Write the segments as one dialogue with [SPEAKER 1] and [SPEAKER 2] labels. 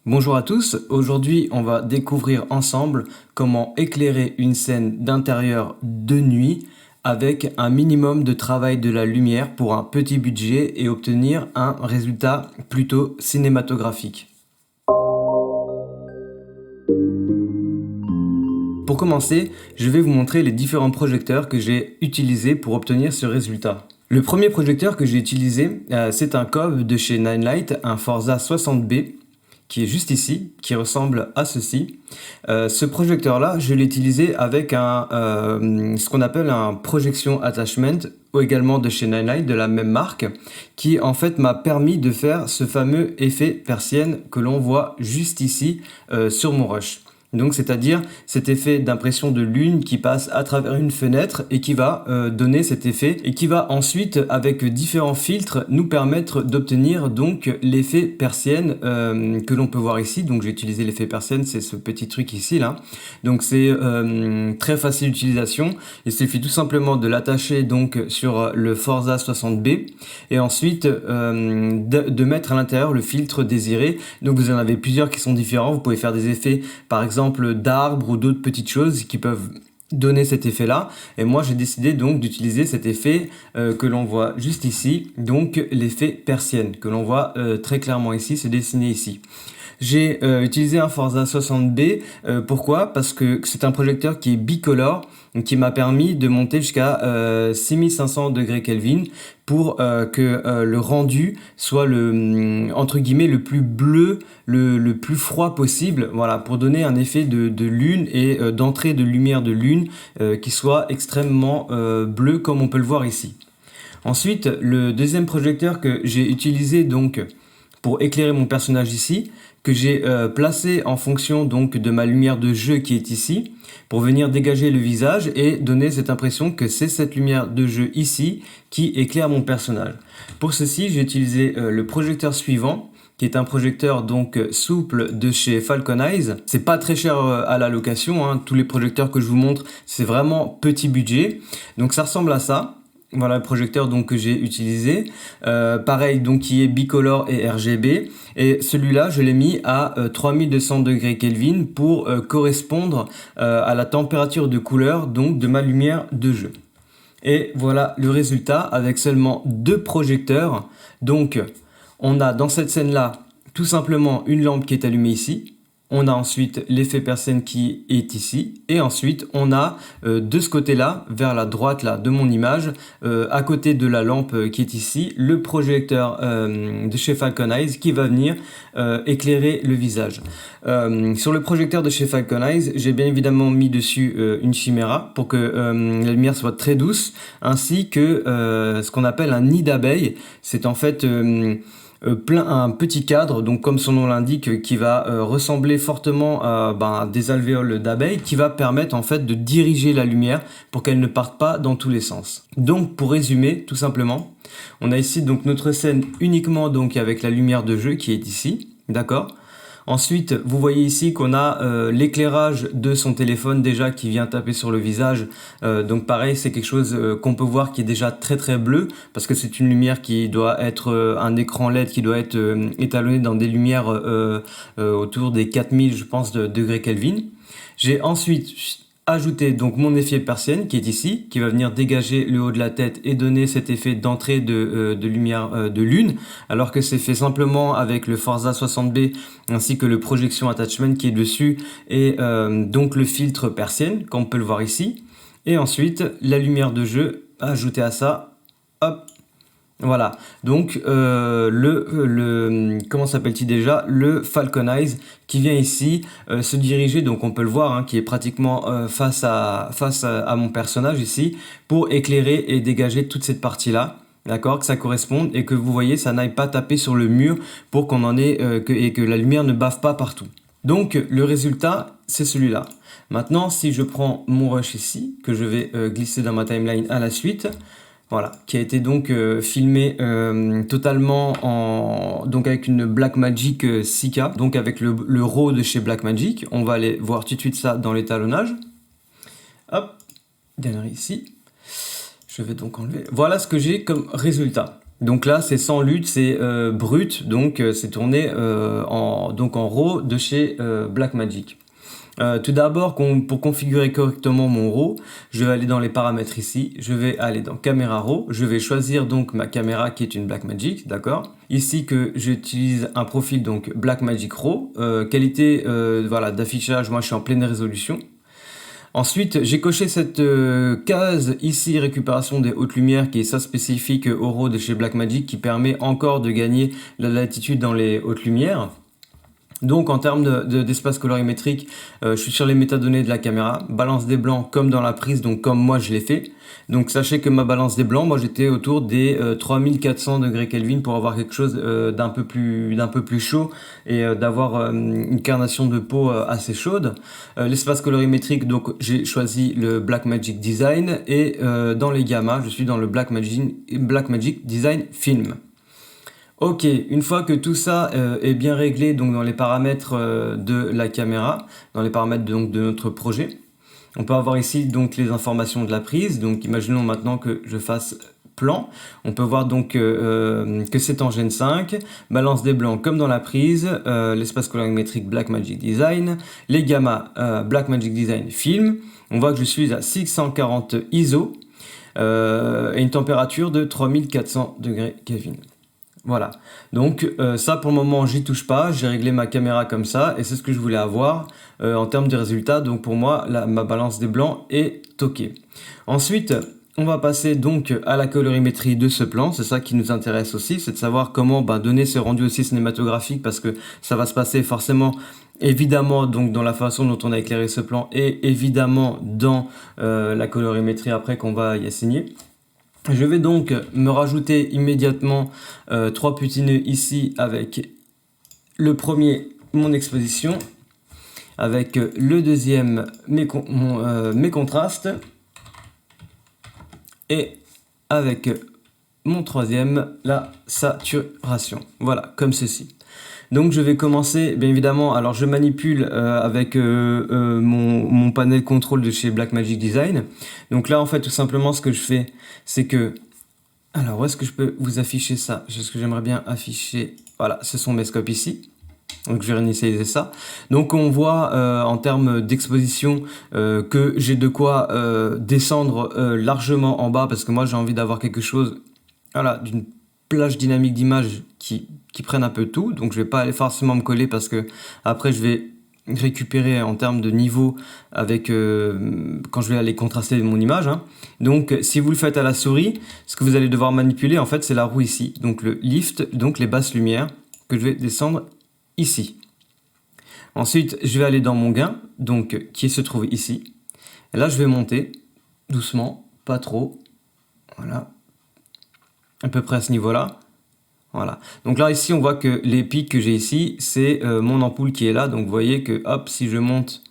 [SPEAKER 1] Bonjour à tous, aujourd'hui on va découvrir ensemble comment éclairer une scène d'intérieur de nuit avec un minimum de travail de la lumière pour un petit budget et obtenir un résultat plutôt cinématographique. Pour commencer, je vais vous montrer les différents projecteurs que j'ai utilisés pour obtenir ce résultat. Le premier projecteur que j'ai utilisé, c'est un COB de chez Ninelight, un Forza 60B, qui est juste ici, qui ressemble à ceci. Ce projecteur-là, je l'ai utilisé avec ce qu'on appelle un projection attachment, ou également de chez Ninelight, de la même marque, qui en fait m'a permis de faire ce fameux effet persienne que l'on voit juste ici sur mon rush. Donc c'est-à-dire cet effet d'impression de lune qui passe à travers une fenêtre et qui va donner cet effet et qui va ensuite avec différents filtres nous permettre d'obtenir donc l'effet persienne que l'on peut voir ici. Donc j'ai utilisé l'effet persienne, c'est ce petit truc ici là. Donc c'est très facile d'utilisation. Il suffit tout simplement de l'attacher donc sur le Forza 60B et ensuite de mettre à l'intérieur le filtre désiré. Donc vous en avez plusieurs qui sont différents. Vous pouvez faire des effets par exemple d'arbres ou d'autres petites choses qui peuvent donner cet effet là, et moi j'ai décidé donc d'utiliser cet effet que l'on voit juste ici, donc l'effet persienne que l'on voit très clairement ici, c'est dessiné ici. J'ai utilisé un Forza 60B, pourquoi? Parce que c'est un projecteur qui est bicolore, qui m'a permis de monter jusqu'à 6500 degrés Kelvin pour que le rendu soit entre guillemets le plus bleu, le plus froid possible, voilà, pour donner un effet de lune et d'entrée de lumière de lune qui soit extrêmement bleu comme on peut le voir ici. Ensuite, le deuxième projecteur que j'ai utilisé donc pour éclairer mon personnage ici, que j'ai placé en fonction donc de ma lumière de jeu qui est ici, pour venir dégager le visage et donner cette impression que c'est cette lumière de jeu ici qui éclaire mon personnage. Pour ceci, j'ai utilisé le projecteur suivant, qui est un projecteur donc souple de chez Falcon Eyes. C'est pas très cher à la location, hein. Tous les projecteurs que je vous montre, c'est vraiment petit budget. Donc ça ressemble à ça. Voilà le projecteur donc que j'ai utilisé, pareil donc qui est bicolore et RGB, et celui-là je l'ai mis à 3200 degrés Kelvin pour correspondre à la température de couleur donc de ma lumière de jeu. Et voilà le résultat avec seulement deux projecteurs. Donc on a dans cette scène là tout simplement une lampe qui est allumée ici. On a ensuite l'effet persienne qui est ici, et ensuite on a de ce côté-là, vers la droite là de mon image, à côté de la lampe qui est ici, le projecteur de chez Falcon Eyes qui va venir éclairer le visage. Sur le projecteur de chez Falcon Eyes, j'ai bien évidemment mis dessus une chiméra pour que la lumière soit très douce, ainsi que ce qu'on appelle un nid d'abeille. C'est en fait un petit cadre, donc comme son nom l'indique, qui va ressembler fortement à des alvéoles d'abeilles, qui va permettre en fait de diriger la lumière pour qu'elle ne parte pas dans tous les sens. Donc pour résumer tout simplement, on a ici donc notre scène uniquement donc avec la lumière de jeu qui est ici, d'accord ? Ensuite, vous voyez ici qu'on a l'éclairage de son téléphone déjà qui vient taper sur le visage. Donc pareil, c'est quelque chose qu'on peut voir qui est déjà très très bleu parce que c'est une lumière qui doit être un écran LED qui doit être étalonné dans des lumières autour des 4000 je pense de degrés Kelvin. J'ai ensuite ajouter donc mon effet persienne qui est ici, qui va venir dégager le haut de la tête et donner cet effet d'entrée de lumière de lune, alors que c'est fait simplement avec le Forza 60B ainsi que le projection attachment qui est dessus et donc le filtre persienne, comme on peut le voir ici. Et ensuite la lumière de jeu ajoutée à ça, hop. Voilà, donc comment s'appelle-t-il déjà? Le Falcon Eyes qui vient ici se diriger, donc on peut le voir, hein, qui est pratiquement face à mon personnage ici, pour éclairer et dégager toute cette partie-là. D'accord, que ça corresponde et que vous voyez, ça n'aille pas taper sur le mur pour qu'on en ait et que la lumière ne bave pas partout. Donc le résultat, c'est celui-là. Maintenant, si je prends mon rush ici, que je vais glisser dans ma timeline à la suite, voilà, qui a été donc filmé totalement donc avec une Blackmagic 6K, donc avec le RAW de chez Blackmagic. On va aller voir tout de suite ça dans l'étalonnage. Hop, dernier ici. Je vais donc enlever. Voilà ce que j'ai comme résultat. Donc là, c'est sans lutte, c'est brut, donc c'est tourné en RAW de chez Blackmagic. Tout d'abord, pour configurer correctement mon RAW, je vais aller dans les paramètres ici, je vais aller dans caméra RAW, je vais choisir donc ma caméra qui est une Blackmagic, d'accord. Ici que j'utilise un profil donc Blackmagic RAW, qualité voilà, d'affichage, moi je suis en pleine résolution. Ensuite, j'ai coché cette case ici, récupération des hautes lumières, qui est ça spécifique au RAW de chez Blackmagic, qui permet encore de gagner la latitude dans les hautes lumières. Donc en termes d'espace colorimétrique, je suis sur les métadonnées de la caméra, balance des blancs comme dans la prise, donc comme moi je l'ai fait. Donc sachez que ma balance des blancs, moi j'étais autour des 3400 degrés Kelvin pour avoir quelque chose d'un peu plus chaud et d'avoir une carnation de peau assez chaude. L'espace colorimétrique, donc j'ai choisi le Blackmagic Design et dans les gammas, je suis dans le Blackmagic Design Film. Ok, une fois que tout ça est bien réglé donc dans les paramètres de la caméra, dans les paramètres donc de notre projet, on peut avoir ici donc les informations de la prise. Donc imaginons maintenant que je fasse plan. On peut voir donc que c'est en Gen 5, balance des blancs comme dans la prise, l'espace colorimétrique Blackmagic Design, les gammas Blackmagic Design Film. On voit que je suis à 640 ISO et une température de 3400 degrés Kelvin. Voilà, donc ça pour le moment j'y touche pas, j'ai réglé ma caméra comme ça et c'est ce que je voulais avoir en termes de résultats. Donc pour moi ma balance des blancs est ok. Ensuite on va passer donc à la colorimétrie de ce plan, c'est ça qui nous intéresse aussi, c'est de savoir comment donner ce rendu aussi cinématographique, parce que ça va se passer forcément évidemment donc dans la façon dont on a éclairé ce plan et évidemment dans la colorimétrie après qu'on va y assigner. Je vais donc me rajouter immédiatement 3 petits nœuds ici avec le premier, mon exposition, avec le deuxième, mes contrastes, et avec mon troisième, la saturation. Voilà, comme ceci. Donc je vais commencer, bien évidemment, alors je manipule avec mon panel contrôle de chez Blackmagic Design. Donc là en fait tout simplement ce que je fais, c'est que, alors où est-ce que je peux vous afficher ça? Ce que j'aimerais bien afficher, voilà, ce sont mes scopes ici. Donc je vais réinitialiser ça. Donc on voit en termes d'exposition que j'ai de quoi descendre largement en bas, parce que moi j'ai envie d'avoir quelque chose, voilà, d'une plage dynamique d'image qui prenne un peu tout. Donc je vais pas aller forcément me coller, parce que après je vais récupérer en termes de niveau avec quand je vais aller contraster mon image, hein. Donc si vous le faites à la souris, ce que vous allez devoir manipuler en fait c'est la roue ici, donc le lift, donc les basses lumières que je vais descendre ici. Ensuite je vais aller dans mon gain, donc qui se trouve ici, et là je vais monter doucement, pas trop, voilà, à peu près à ce niveau là. Voilà. Donc là ici on voit que les pics que j'ai ici c'est mon ampoule qui est là. Donc vous voyez que hop, si je monte,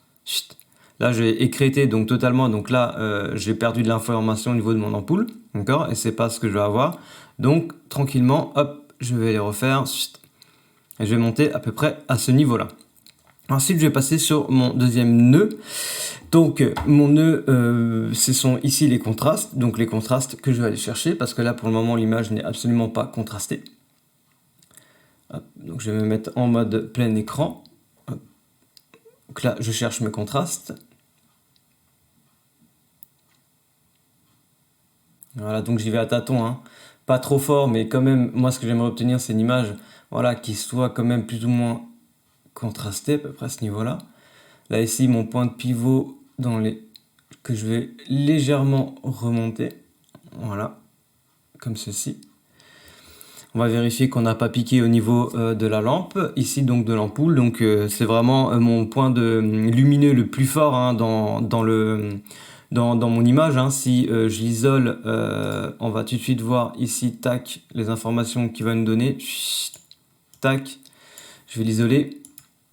[SPEAKER 1] là j'ai écrété donc totalement. Donc là j'ai perdu de l'information au niveau de mon ampoule, d'accord, et c'est pas ce que je vais avoir. Donc tranquillement, hop, je vais les refaire et je vais monter à peu près à ce niveau là. Ensuite je vais passer sur mon deuxième nœud. Donc mon nœud, ce sont ici les contrastes. Donc les contrastes que je vais aller chercher, parce que là pour le moment l'image n'est absolument pas contrastée. Hop, donc je vais me mettre en mode plein écran. Hop. Donc là je cherche mes contrastes. Voilà, donc j'y vais à tâtons, hein. Pas trop fort, mais quand même moi ce que j'aimerais obtenir c'est une image, voilà, qui soit quand même plus ou moins contrastée à peu près à ce niveau là. Là ici mon point de pivot que je vais légèrement remonter, voilà, comme ceci. On va vérifier qu'on n'a pas piqué au niveau de la lampe, ici donc de l'ampoule. Donc c'est vraiment mon point de lumineux le plus fort, hein, dans mon image, hein. Si je l'isole, on va tout de suite voir ici, tac, les informations qu'il va nous donner. Chut, tac, je vais l'isoler.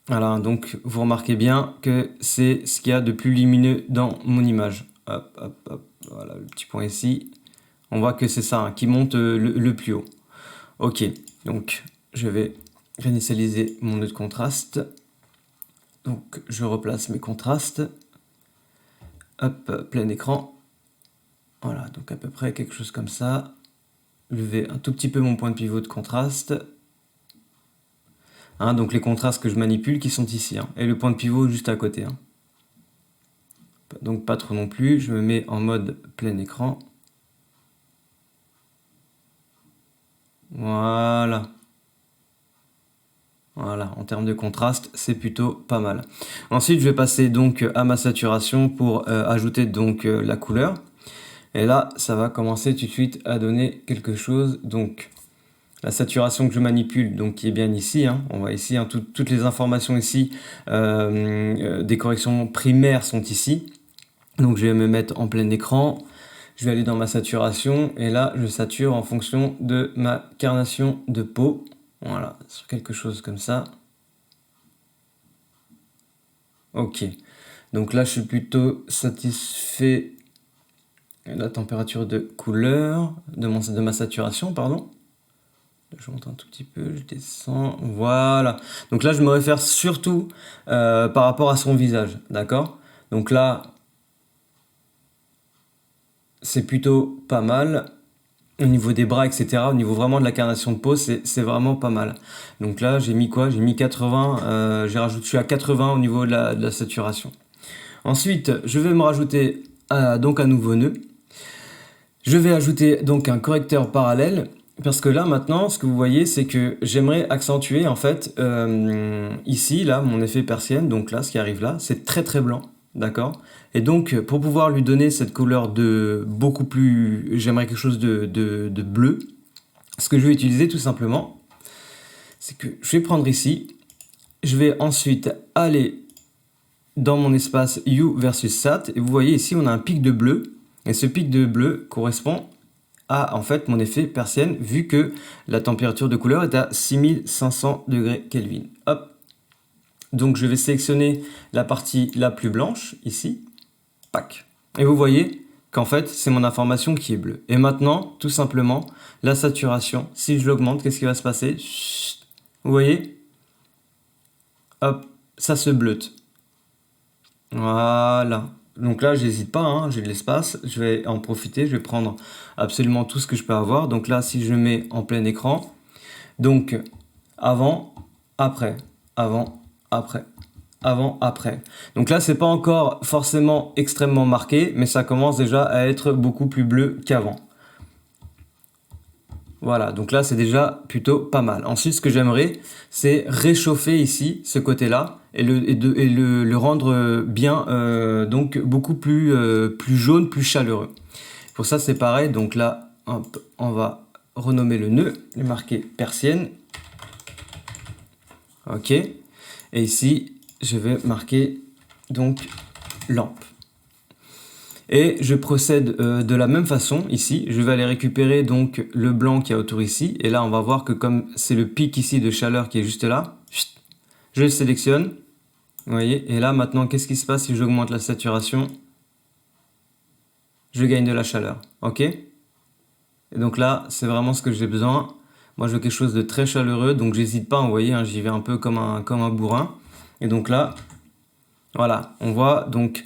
[SPEAKER 1] Voilà, donc vous remarquez bien que c'est ce qu'il y a de plus lumineux dans mon image. Hop, hop, hop, voilà le petit point ici. On voit que c'est ça, hein, qui monte le plus haut. Ok, donc je vais réinitialiser mon nœud de contraste. Donc je replace mes contrastes. Hop, plein écran. Voilà, donc à peu près quelque chose comme ça. lever un tout petit peu mon point de pivot de contraste. Hein, donc les contrastes que je manipule qui sont ici. Hein, et le point de pivot juste à côté. Hein. Donc pas trop non plus. Je me mets en mode plein écran. Voilà. Voilà, en termes de contraste, c'est plutôt pas mal. Ensuite, je vais passer donc à ma saturation pour ajouter donc la couleur. Et là, ça va commencer tout de suite à donner quelque chose. Donc, la saturation que je manipule, donc qui est bien ici. Hein, on voit ici, hein, toutes les informations ici des corrections primaires sont ici. Donc, je vais me mettre en plein écran. Je vais aller dans ma saturation. Et là, je sature en fonction de ma carnation de peau. Voilà, sur quelque chose comme ça. Ok. Donc là, je suis plutôt satisfait de la température de couleur, de ma saturation, pardon. Je monte un tout petit peu, je descends. Voilà. Donc là, je me réfère surtout par rapport à son visage. D'accord? Donc là, c'est plutôt pas mal. Au niveau des bras, etc., au niveau vraiment de la carnation de peau, c'est vraiment pas mal. Donc là, j'ai mis quoi? J'ai mis 80, je suis à 80 au niveau de la saturation. Ensuite, je vais me rajouter donc un nouveau nœud. Je vais ajouter donc un correcteur parallèle, parce que là, maintenant, ce que vous voyez, c'est que j'aimerais accentuer, en fait, ici, là, mon effet persienne, donc là, ce qui arrive là, c'est très très blanc. D'accord. Et donc, pour pouvoir lui donner cette couleur de beaucoup plus... J'aimerais quelque chose de bleu. Ce que je vais utiliser, tout simplement, c'est que je vais prendre ici. Je vais ensuite aller dans mon espace Hue versus Sat. Et vous voyez ici, on a un pic de bleu. Et ce pic de bleu correspond à, en fait, mon effet persienne, vu que la température de couleur est à 6500 degrés Kelvin. Hop. Donc, je vais sélectionner la partie la plus blanche, ici. Pac. Et vous voyez qu'en fait, c'est mon information qui est bleue. Et maintenant, tout simplement, la saturation, si je l'augmente, qu'est-ce qui va se passer? Chut. Vous voyez? Hop, ça se bleute. Voilà. Donc là, j'hésite pas, hein, j'ai de l'espace, je vais en profiter, je vais prendre absolument tout ce que je peux avoir. Donc là, si je mets en plein écran, donc avant, après, avant, après. Avant, après. Donc là, c'est pas encore forcément extrêmement marqué, mais ça commence déjà à être beaucoup plus bleu qu'avant. Voilà, donc là, c'est déjà plutôt pas mal. Ensuite, ce que j'aimerais, c'est réchauffer ici, ce côté-là, et le rendre bien, donc beaucoup plus, plus jaune, plus chaleureux. Pour ça, c'est pareil. Donc là, hop, on va renommer le nœud, et marquer persienne. Ok. Et ici, je vais marquer donc lampe. Et je procède de la même façon ici. Je vais aller récupérer donc le blanc qui est autour ici. Et là, on va voir que comme c'est le pic ici de chaleur qui est juste là, je le sélectionne. Vous voyez. Et là, maintenant, qu'est-ce qui se passe si j'augmente la saturation? Je gagne de la chaleur. Ok. Et donc là, c'est vraiment ce que j'ai besoin. Moi, je veux quelque chose de très chaleureux. Donc, j'hésite pas. Vous voyez, hein, j'y vais un peu comme un bourrin. Et donc là, voilà. On voit donc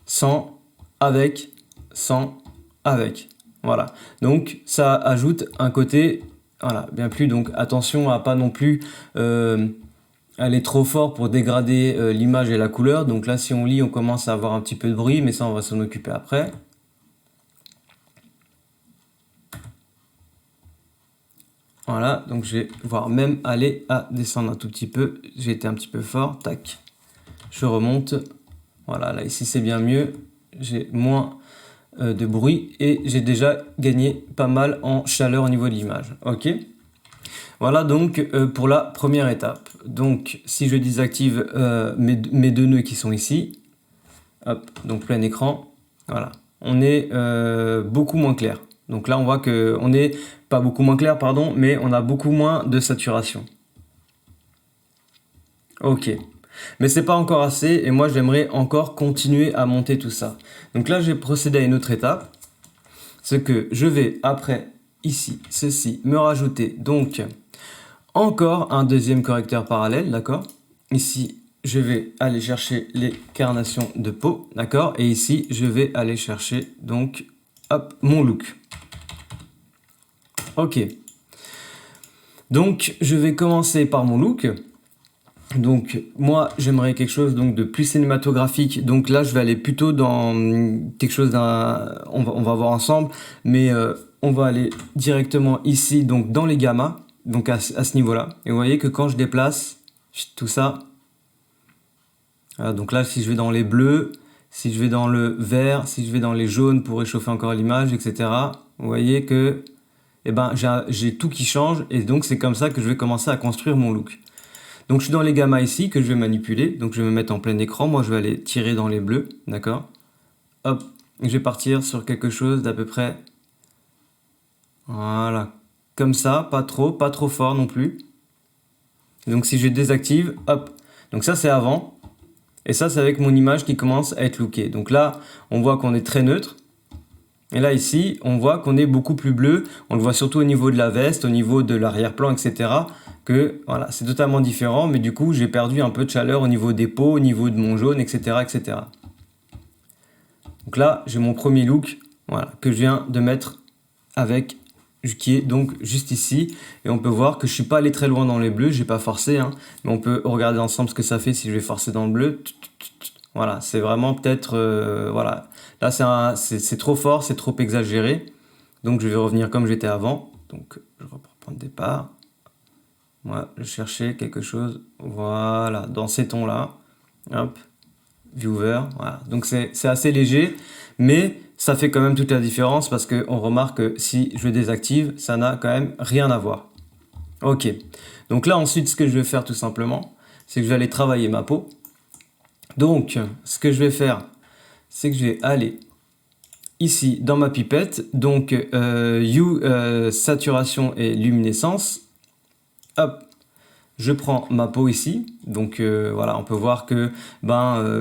[SPEAKER 1] sans... avec, sans, avec. Voilà. Donc, ça ajoute un côté, voilà, bien plus. Donc, attention à pas non plus aller trop fort pour dégrader l'image et la couleur. Donc là, si on lit, on commence à avoir un petit peu de bruit, mais ça, on va s'en occuper après. Voilà, donc je vais voir même aller à descendre un tout petit peu. J'ai été un petit peu fort, tac. Je remonte. Voilà, là, ici, c'est bien mieux. J'ai moins de bruit et j'ai déjà gagné pas mal en chaleur au niveau de l'image. Ok. Voilà donc pour la première étape. Donc si je désactive mes deux nœuds qui sont ici, hop, donc plein écran, voilà, on est beaucoup moins clair. Donc là on voit que on est pas beaucoup moins clair, pardon, mais on a beaucoup moins de saturation. Ok. Mais c'est pas encore assez et moi j'aimerais encore continuer à monter tout ça. Donc là je vais procéder à une autre étape. C'est que je vais après ici, ceci, me rajouter donc encore un deuxième correcteur parallèle, d'accord? Ici, je vais aller chercher les carnations de peau, d'accord? Et ici, je vais aller chercher donc, hop, mon look. Ok. Donc, je vais commencer par mon look. Donc, moi, j'aimerais quelque chose donc, de plus cinématographique. Donc là, je vais aller plutôt dans quelque chose d'un... On va voir ensemble. Mais on va aller directement ici, donc dans les gammas. Donc à ce niveau-là. Et vous voyez que quand je déplace tout ça... Voilà, donc là, si je vais dans les bleus, si je vais dans le vert, si je vais dans les jaunes pour réchauffer encore l'image, etc. Vous voyez que eh ben, j'ai tout qui change. Et donc, c'est comme ça que je vais commencer à construire mon look. Donc je suis dans les gammas ici que je vais manipuler. Donc je vais me mettre en plein écran. Moi je vais aller tirer dans les bleus. D'accord. Hop. Je vais partir sur quelque chose d'à peu près. Voilà. Comme ça. Pas trop fort non plus. Donc si je désactive. Hop. Donc ça c'est avant. Et ça c'est avec mon image qui commence à être lookée. Donc là on voit qu'on est très neutre. Et là ici on voit qu'on est beaucoup plus bleu. On le voit surtout au niveau de la veste, au niveau de l'arrière-plan, etc. Que voilà, c'est totalement différent, mais du coup j'ai perdu un peu de chaleur au niveau des peaux, au niveau de mon jaune, etc. etc. Donc là j'ai mon premier look, voilà, que je viens de mettre avec, qui est donc juste ici, et on peut voir que je suis pas allé très loin dans les bleus, j'ai pas forcé, hein, mais on peut regarder ensemble ce que ça fait si je vais forcer dans le bleu. Voilà, c'est vraiment peut-être, voilà, là c'est trop fort, c'est trop exagéré, donc je vais revenir comme j'étais avant, donc je reprends le point de départ. Moi, je cherchais quelque chose, voilà, dans ces tons-là. Hop, viewer, voilà. Donc c'est assez léger, mais ça fait quand même toute la différence parce qu'on remarque que si je désactive, ça n'a quand même rien à voir. Ok, donc là ensuite, ce que je vais faire tout simplement, c'est que je vais aller travailler ma peau. Donc, ce que je vais faire, c'est que je vais aller ici dans ma pipette, donc Hue, saturation et luminescence. Hop, je prends ma peau ici, donc voilà, on peut voir que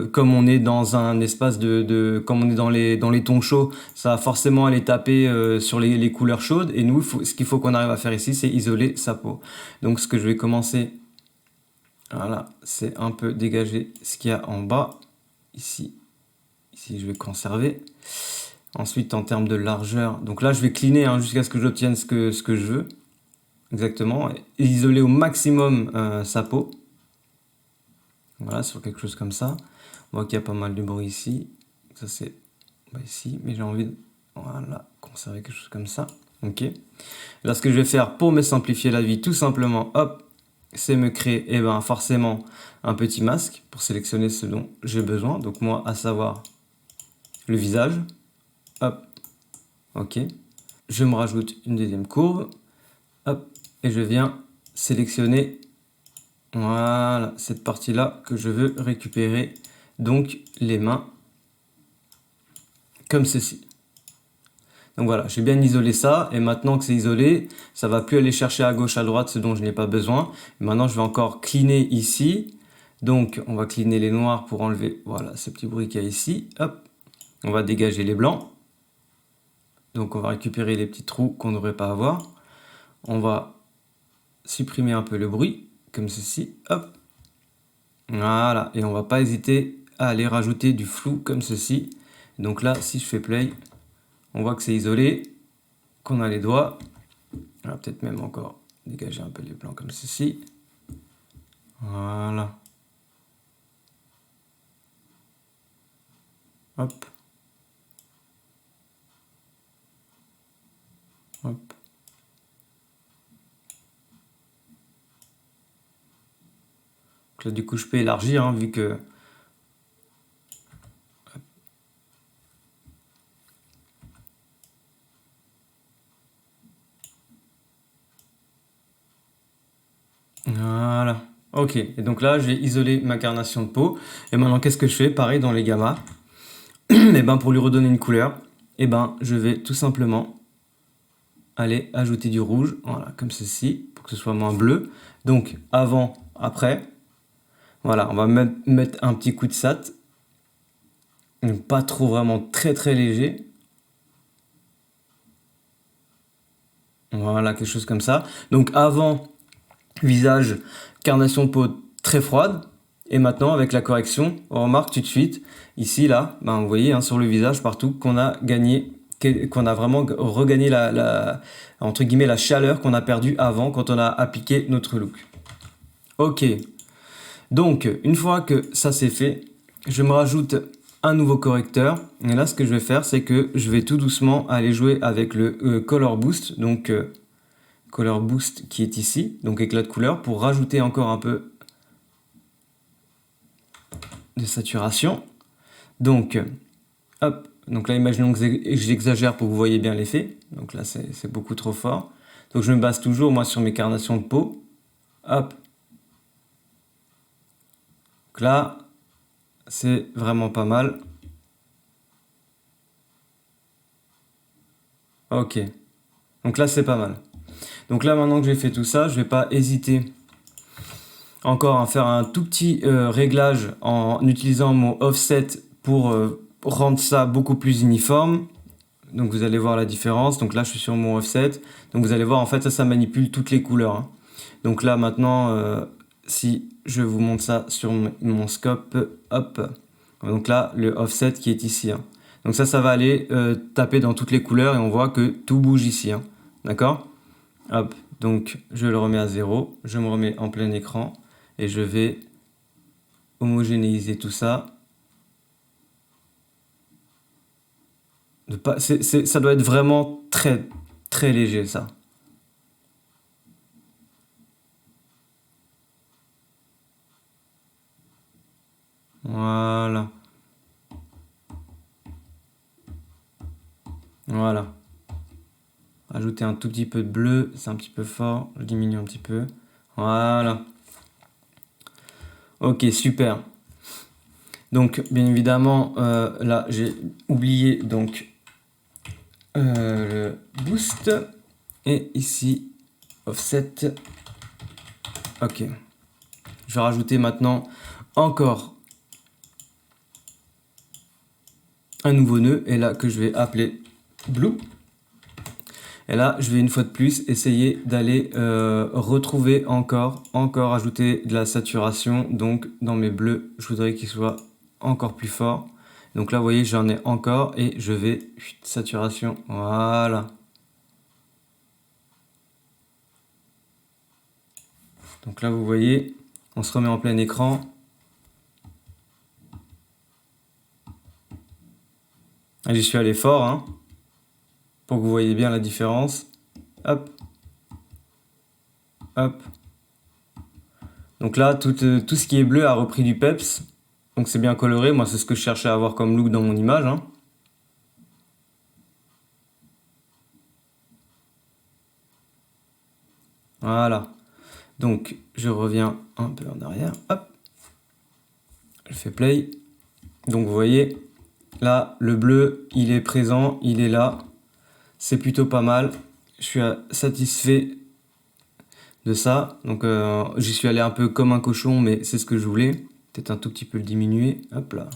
[SPEAKER 1] comme on est dans un espace comme on est dans les tons chauds, ça va forcément aller taper sur les couleurs chaudes. Et nous, ce qu'il faut qu'on arrive à faire ici, c'est isoler sa peau. Donc ce que je vais commencer, voilà, c'est un peu dégager ce qu'il y a en bas. Ici, je vais conserver. Ensuite, en termes de largeur, donc là, je vais cleaner hein, jusqu'à ce que j'obtienne ce que je veux. Exactement, et isoler au maximum sa peau. Voilà, sur quelque chose comme ça. On voit qu'il y a pas mal de bruit ici. Ça c'est ici, mais j'ai envie de voilà, conserver quelque chose comme ça. Ok. Là, ce que je vais faire pour me simplifier la vie, tout simplement, hop, c'est me créer forcément un petit masque pour sélectionner ce dont j'ai besoin. Donc moi, à savoir le visage. Hop, ok. Je me rajoute une deuxième courbe. Hop, et je viens sélectionner voilà cette partie là que je veux récupérer, donc les mains comme ceci. Donc voilà, j'ai bien isolé ça et maintenant que c'est isolé, ça va plus aller chercher à gauche à droite ce dont je n'ai pas besoin. Maintenant je vais encore cleaner ici, donc on va cleaner les noirs pour enlever voilà ces petits bruits qu'il y a ici. Hop, on va dégager les blancs, donc on va récupérer les petits trous qu'on ne devrait pas avoir. On va supprimer un peu le bruit, comme ceci, hop. Voilà, et on va pas hésiter à aller rajouter du flou comme ceci. Donc là, si je fais play, on voit que c'est isolé, qu'on a les doigts. On va peut-être même encore dégager un peu les blancs comme ceci. Voilà. Hop. Hop. Donc là, du coup, je peux élargir, hein, vu que... Voilà. Ok, et donc là, j'ai isolé ma carnation de peau. Et maintenant, qu'est-ce que je fais? Pareil dans les gammas. Et pour lui redonner une couleur, je vais tout simplement aller ajouter du rouge, voilà, comme ceci, pour que ce soit moins bleu. Donc, avant, après... Voilà, on va mettre un petit coup de sat. Pas trop vraiment très léger. Voilà, quelque chose comme ça. Donc avant, visage, carnation de peau très froide. Et maintenant, avec la correction, on remarque tout de suite, ici, là, vous voyez hein, sur le visage, partout, qu'on a gagné qu'on a vraiment regagné entre guillemets, la chaleur qu'on a perdue avant quand on a appliqué notre look. Ok, donc une fois que ça c'est fait, je me rajoute un nouveau correcteur. Et là, ce que je vais faire, c'est que je vais tout doucement aller jouer avec le Color Boost. Donc, Color Boost qui est ici, donc éclat de couleur, pour rajouter encore un peu de saturation. Donc, hop, donc là, imaginons que j'exagère pour que vous voyez bien l'effet. Donc là, c'est beaucoup trop fort. Donc je me base toujours, moi, sur mes carnations de peau. Hop. Donc là, c'est vraiment pas mal. Ok. Donc là, c'est pas mal. Donc là, maintenant que j'ai fait tout ça, je vais pas hésiter encore à faire un tout petit réglage en utilisant mon offset pour rendre ça beaucoup plus uniforme. Donc vous allez voir la différence. Donc là, je suis sur mon offset. Donc vous allez voir, en fait, ça manipule toutes les couleurs, hein. Donc là, maintenant, si je vous montre ça sur mon scope, hop. Donc là, le offset qui est ici, hein. Donc ça va aller taper dans toutes les couleurs et on voit que tout bouge ici, hein. D'accord? Hop. Donc je le remets à 0. Je me remets en plein écran et je vais homogénéiser tout ça. Ça doit être vraiment très très léger, ça. Voilà. Voilà. Ajouter un tout petit peu de bleu, c'est un petit peu fort. Je diminue un petit peu. Voilà. Ok, super. Donc, bien évidemment, là, j'ai oublié donc le boost. Et ici, offset. Ok. Je vais rajouter maintenant encore un nouveau nœud. Et là, que je vais appeler blue. Et là, je vais une fois de plus essayer d'aller retrouver encore ajouter de la saturation. Donc, dans mes bleus, je voudrais qu'ils soient encore plus forts. Donc là, vous voyez, j'en ai encore et je vais saturation. Voilà. Donc là, vous voyez, on se remet en plein écran. J'y suis allé fort, hein, pour que vous voyez bien la différence. Hop. Hop. Donc là, tout ce qui est bleu a repris du peps. Donc c'est bien coloré. Moi, c'est ce que je cherchais à avoir comme look dans mon image, hein. Voilà. Donc, je reviens un peu en arrière. Hop. Je fais play. Donc, vous voyez, là, le bleu, il est présent, il est là. C'est plutôt pas mal. Je suis satisfait de ça. Donc, j'y suis allé un peu comme un cochon, mais c'est ce que je voulais. Peut-être un tout petit peu le diminuer. Hop là.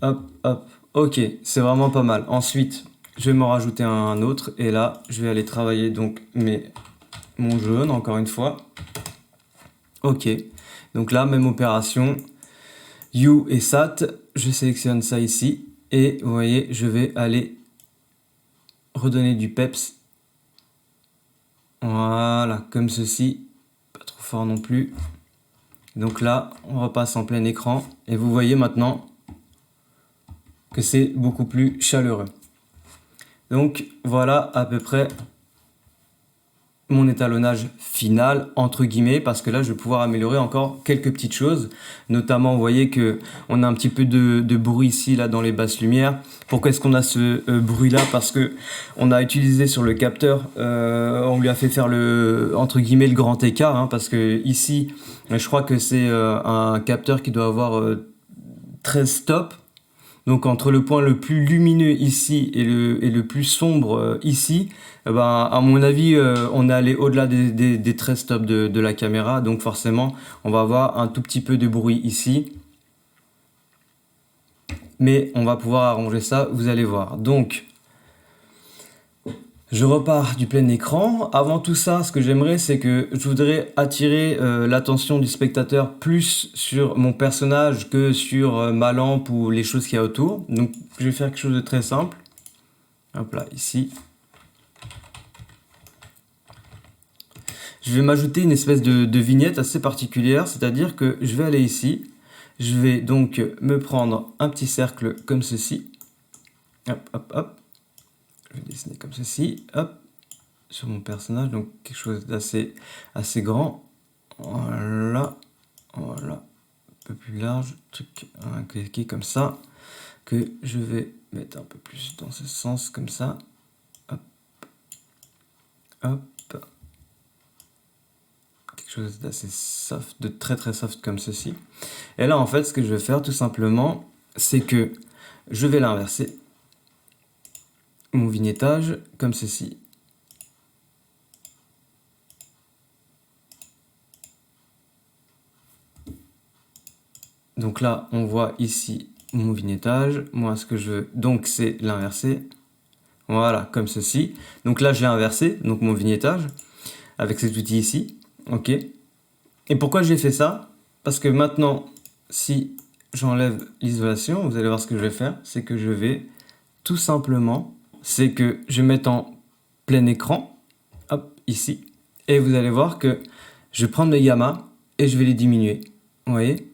[SPEAKER 1] Hop, hop. Ok, c'est vraiment pas mal. Ensuite, je vais m'en rajouter un autre. Et là, je vais aller travailler donc mon jaune, encore une fois. Ok. Donc là, même opération. Hue et Sat. Je sélectionne ça ici. Et vous voyez, je vais aller redonner du peps. Voilà, comme ceci. Pas trop fort non plus. Donc là, on repasse en plein écran. Et vous voyez maintenant que c'est beaucoup plus chaleureux. Donc voilà à peu près mon étalonnage final, entre guillemets, parce que là, je vais pouvoir améliorer encore quelques petites choses. Notamment, vous voyez que on a un petit peu de bruit ici, là, dans les basses lumières. Pourquoi est-ce qu'on a ce bruit-là? Parce que on a utilisé sur le capteur, on lui a fait faire entre guillemets, le grand écart, hein, parce que ici, je crois que c'est un capteur qui doit avoir 13 stops. Donc entre le point le plus lumineux ici et le plus sombre ici, à mon avis, on est allé au-delà des 13 stops de la caméra. Donc forcément, on va avoir un tout petit peu de bruit ici. Mais on va pouvoir arranger ça, vous allez voir. Donc, je repars du plein écran. Avant tout ça, ce que j'aimerais, c'est que je voudrais attirer l'attention du spectateur plus sur mon personnage que sur ma lampe ou les choses qu'il y a autour. Donc, je vais faire quelque chose de très simple. Hop là, ici. Je vais m'ajouter une espèce de vignette assez particulière, c'est-à-dire que je vais aller ici. Je vais donc me prendre un petit cercle comme ceci. Hop, hop, hop. Je vais dessiner comme ceci. Hop. Sur mon personnage, donc quelque chose d'assez grand. Voilà. Voilà. Un peu plus large. Truc qui est comme ça. Que je vais mettre un peu plus dans ce sens, comme ça. Hop. Hop. Quelque chose d'assez soft, de très très soft comme ceci. Et là, en fait, ce que je vais faire tout simplement, c'est que je vais l'inverser. Mon vignettage, comme ceci. Donc là, on voit ici mon vignettage. Moi, ce que je veux, donc, c'est l'inverser. Voilà, comme ceci. Donc là, j'ai inversé donc mon vignettage avec cet outil ici. OK. Et pourquoi j'ai fait ça? Parce que maintenant, si j'enlève l'isolation, vous allez voir ce que je vais faire. C'est que je vais tout simplement, c'est que je vais mettre en plein écran. Hop, ici. Et vous allez voir que je vais prendre mes gammas et je vais les diminuer. Vous voyez?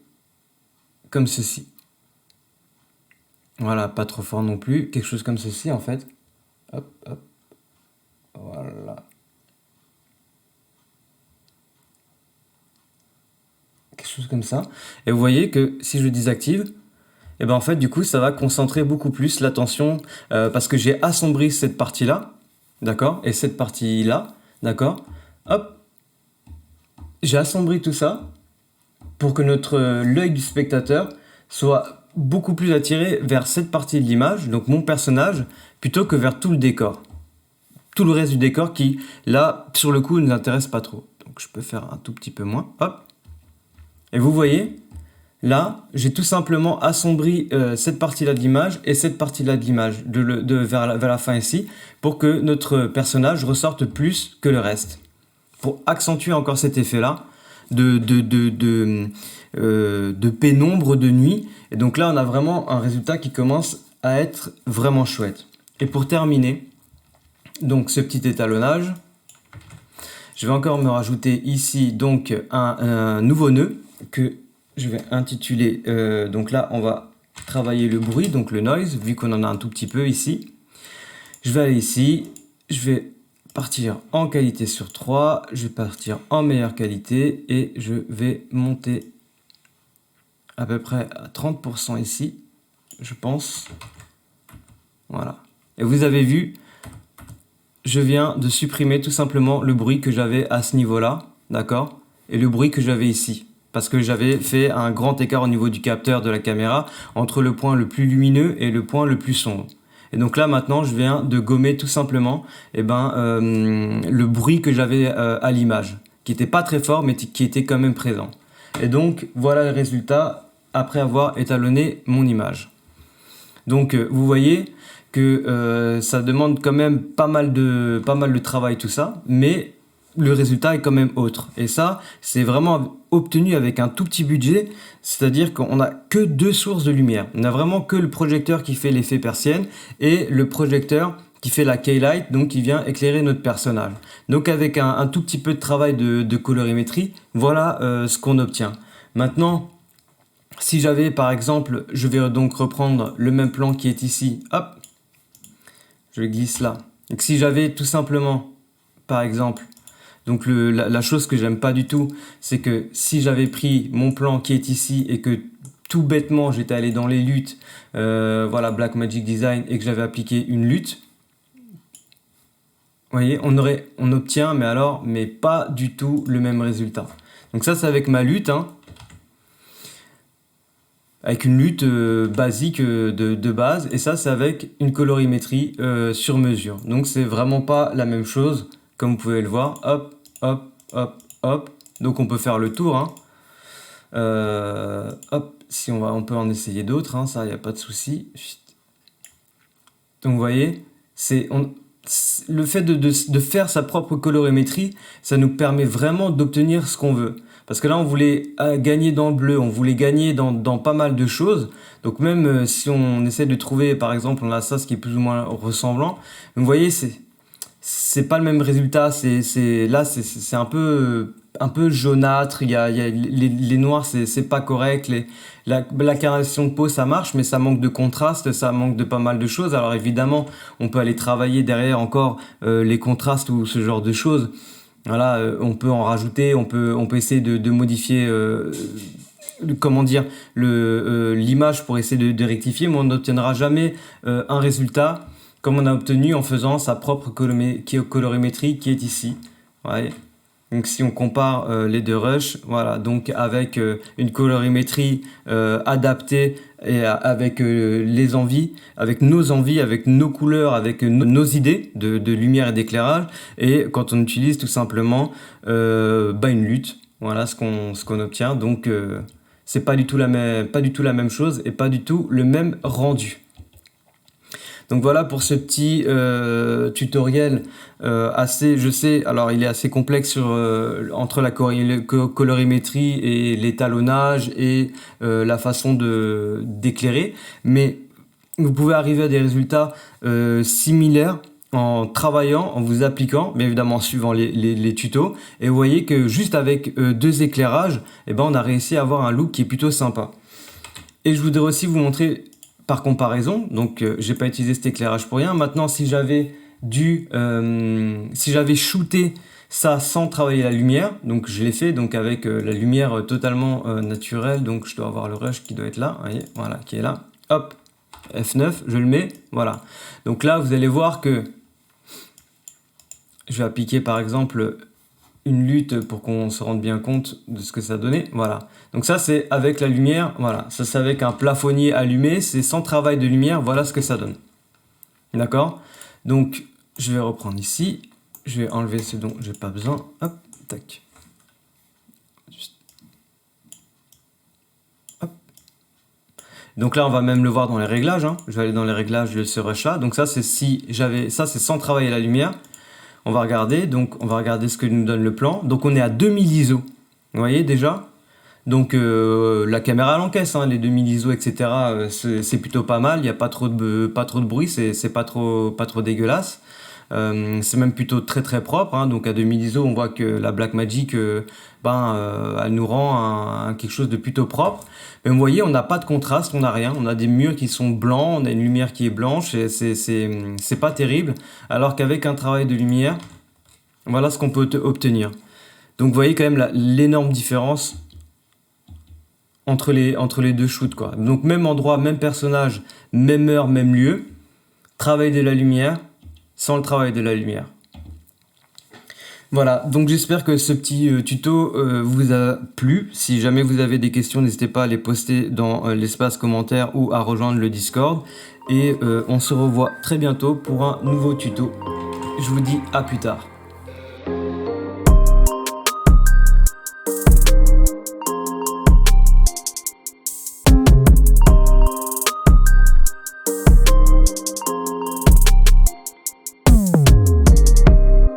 [SPEAKER 1] Comme ceci. Voilà, pas trop fort non plus. Quelque chose comme ceci, en fait. Hop, hop. Voilà. Quelque chose comme ça. Et vous voyez que si je désactive, et ben en fait, du coup, ça va concentrer beaucoup plus l'attention parce que j'ai assombri cette partie-là, d'accord? Et cette partie-là, d'accord? Hop. J'ai assombri tout ça pour que l'œil du spectateur soit beaucoup plus attiré vers cette partie de l'image, donc mon personnage, plutôt que vers tout le décor. Tout le reste du décor qui, là, sur le coup, ne l'intéresse pas trop. Donc je peux faire un tout petit peu moins. Hop. Et vous voyez, là, j'ai tout simplement assombri cette partie-là de l'image et cette partie-là de l'image vers la fin ici, pour que notre personnage ressorte plus que le reste. Pour accentuer encore cet effet-là de pénombre de nuit. Et donc là, on a vraiment un résultat qui commence à être vraiment chouette. Et pour terminer, donc ce petit étalonnage, je vais encore me rajouter ici donc un nouveau nœud que je vais intituler, donc là on va travailler le bruit, donc le noise, vu qu'on en a un tout petit peu ici. Je vais aller ici, je vais partir en qualité sur 3, je vais partir en meilleure qualité et je vais monter à peu près à 30% ici, je pense. Voilà. Et vous avez vu, je viens de supprimer tout simplement le bruit que j'avais à ce niveau-là, d'accord? Et le bruit que j'avais ici. Parce que j'avais fait un grand écart au niveau du capteur de la caméra entre le point le plus lumineux et le point le plus sombre. Et donc là maintenant je viens de gommer tout simplement le bruit que j'avais à l'image, qui n'était pas très fort mais qui était quand même présent. Et donc voilà le résultat après avoir étalonné mon image. Donc vous voyez que ça demande quand même pas mal de travail tout ça, mais le résultat est quand même autre. Et ça, c'est vraiment obtenu avec un tout petit budget, c'est-à-dire qu'on n'a que 2 sources de lumière. On n'a vraiment que le projecteur qui fait l'effet persienne et le projecteur qui fait la keylight, donc qui vient éclairer notre personnage. Donc avec un tout petit peu de travail de colorimétrie, voilà ce qu'on obtient. Maintenant, si j'avais par exemple, je vais donc reprendre le même plan qui est ici, hop, je glisse là. Donc si j'avais tout simplement, par exemple, donc la chose que j'aime pas du tout, c'est que si j'avais pris mon plan qui est ici et que tout bêtement j'étais allé dans les luttes, voilà, Blackmagic Design, et que j'avais appliqué une lutte, vous voyez, on obtient, mais pas du tout le même résultat. Donc ça c'est avec ma lutte, hein, avec une lutte basique de base, et ça c'est avec une colorimétrie sur mesure. Donc c'est vraiment pas la même chose, comme vous pouvez le voir. Hop, hop, hop, hop. Donc on peut faire le tour, hein. Hop, si on peut en essayer d'autres, hein, ça, il n'y a pas de souci. Donc vous voyez, le fait de faire sa propre colorimétrie, ça nous permet vraiment d'obtenir ce qu'on veut. Parce que là, on voulait gagner dans le bleu, on voulait gagner dans pas mal de choses. Donc même si on essaie de trouver, par exemple, on a ça, ce qui est plus ou moins ressemblant. Vous voyez, c'est pas le même résultat. Là, c'est un peu jaunâtre. Il y a les noirs, c'est pas correct. La carnation de peau, ça marche, mais ça manque de contraste, ça manque de pas mal de choses. Alors évidemment, on peut aller travailler derrière encore les contrastes ou ce genre de choses. Voilà, on peut en rajouter, on peut essayer de modifier, comment dire, l'image pour essayer de rectifier, mais on n'obtiendra jamais un résultat comme on a obtenu en faisant sa propre colorimétrie qui est ici. Ouais. Donc si on compare les deux rushs, voilà, donc avec une colorimétrie adaptée et avec les envies, avec nos couleurs, avec nos idées de lumière et d'éclairage, et quand on utilise tout simplement une lutte, voilà ce qu'on obtient. Donc c'est pas du tout la même chose et pas du tout le même rendu. Donc voilà pour ce petit tutoriel je sais, alors il est assez complexe entre la colorimétrie et l'étalonnage et la façon d'éclairer, mais vous pouvez arriver à des résultats similaires en travaillant, en vous appliquant, bien évidemment en suivant les tutos, et vous voyez que juste avec deux éclairages, on a réussi à avoir un look qui est plutôt sympa. Et je voudrais aussi vous montrer par comparaison, donc j'ai pas utilisé cet éclairage pour rien. Maintenant, si j'avais shooté ça sans travailler la lumière, donc je l'ai fait donc avec la lumière totalement naturelle, donc je dois avoir le rush qui doit être là, vous voyez, voilà, qui est là, hop, F9, je le mets, voilà. Donc là, vous allez voir que je vais appliquer par exemple une lutte pour qu'on se rende bien compte de ce que ça donnait, voilà. Donc ça c'est avec la lumière, voilà, ça c'est avec un plafonnier allumé, c'est sans travail de lumière, voilà ce que ça donne. D'accord? Donc je vais reprendre ici, je vais enlever ce dont j'ai pas besoin, hop, tac. Hop. Donc là on va même le voir dans les réglages, hein. Je vais aller dans les réglages de ce rush là, donc ça c'est c'est sans travailler la lumière. On va regarder ce que nous donne le plan. Donc on est à 2000 ISO. Vous voyez déjà? Donc la caméra l'encaisse, hein, les 2000 ISO, etc. C'est plutôt pas mal. Il n'y a pas trop de bruit, c'est pas trop dégueulasse. C'est même plutôt très très propre, hein. Donc à 2000 ISO, on voit que la Blackmagic, elle nous rend quelque chose de plutôt propre. Mais vous voyez, on n'a pas de contraste, on n'a rien. On a des murs qui sont blancs, on a une lumière qui est blanche, et c'est pas terrible. Alors qu'avec un travail de lumière, voilà ce qu'on peut obtenir. Donc vous voyez quand même l'énorme différence entre les deux shoots, quoi. Donc même endroit, même personnage, même heure, même lieu. Travail de la lumière, sans le travail de la lumière. Voilà, donc j'espère que ce petit tuto vous a plu. Si jamais vous avez des questions, n'hésitez pas à les poster dans l'espace commentaire ou à rejoindre le Discord. Et on se revoit très bientôt pour un nouveau tuto. Je vous dis à plus tard.